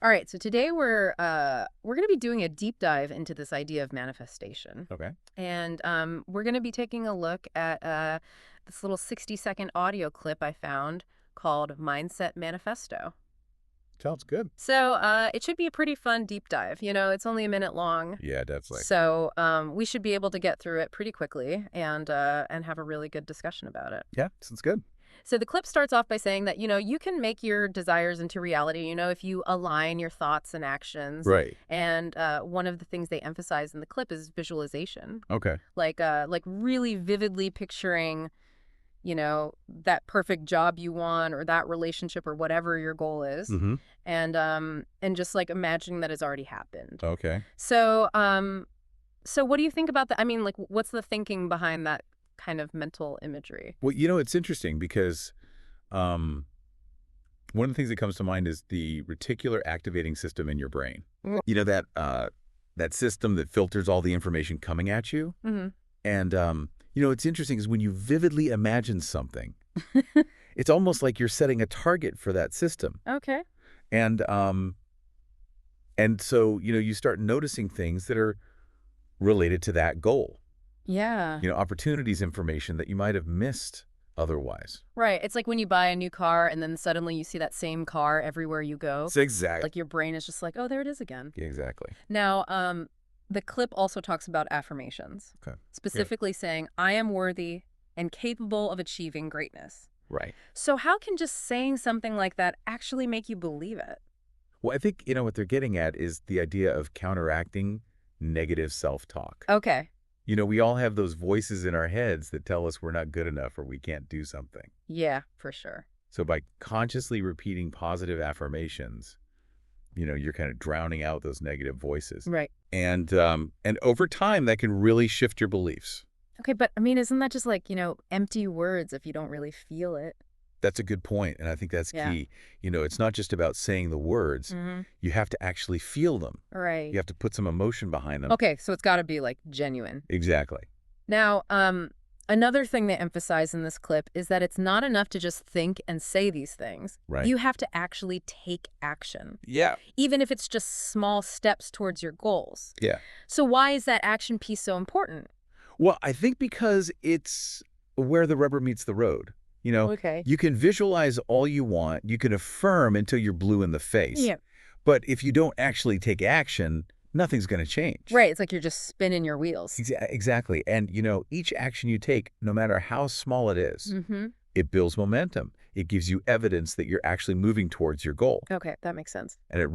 All right, so today we're going to be doing a deep dive into this idea of manifestation, Okay. and we're going to be taking a look at this little 60-second audio clip I found called "Mindset Manifesto." Sounds good. So it should be a pretty fun deep dive. It's only a minute long, Yeah, definitely. so we should be able to get through it pretty quickly and have a really good discussion about it. Yeah, sounds good. So the clip starts off by saying that, you can make your desires into reality, if you align your thoughts and actions. Right. And one of the things they emphasize in the clip is visualization, Okay. like really vividly picturing, that perfect job you want or that relationship or whatever your goal is. Mm-hmm. And just like imagining that it's already happened. Okay. So what do you think about that? I mean, like, what's the thinking behind that kind of mental imagery? Well, it's interesting because um, one of the things that comes to mind is the reticular activating system in your brain. Mm. That system that filters all the information coming at you. Mm-hmm. And it's interesting is when you vividly imagine something, it's almost like you're setting a target for that system. Okay. And so you start noticing things that are related to that goal. Yeah. Opportunities information that you might have missed otherwise. Right. It's like when you buy a new car and then suddenly you see that same car everywhere you go. It's exactly. Like your brain is just like, oh, there it is again. Yeah, exactly. Now, the clip also talks about affirmations, Okay. specifically saying, I am worthy and capable of achieving greatness. Right. So how can just saying something like that actually make you believe it? Well, I think, what they're getting at is the idea of counteracting negative self-talk. Okay. We all have those voices in our heads that tell us we're not good enough or we can't do something. Yeah, for sure. So by consciously repeating positive affirmations, you're kind of drowning out those negative voices. Right. And over time, that can really shift your beliefs. Okay, but I mean, isn't that just like, empty words if you don't really feel it? That's a good point, and I think that's Yeah. key. It's not just about saying the words. Mm-hmm. You have to actually feel them. Right. You have to put some emotion behind them. Okay, so it's got to be like genuine. Exactly. Now, another thing they emphasize in this clip is that it's not enough to just think and say these things. Right. You have to actually take action, Yeah. even if it's just small steps towards your goals. Yeah. So why is that action piece so important? Well, I think because it's where the rubber meets the road. Okay. You can visualize all you want. You can affirm until you're blue in the face. Yeah. But if you don't actually take action, nothing's going to change. Right. It's like you're just spinning your wheels. Exactly. And, each action you take, no matter how small it is, Mm-hmm. it builds momentum. It gives you evidence that you're actually moving towards your goal. Okay, that makes sense. And it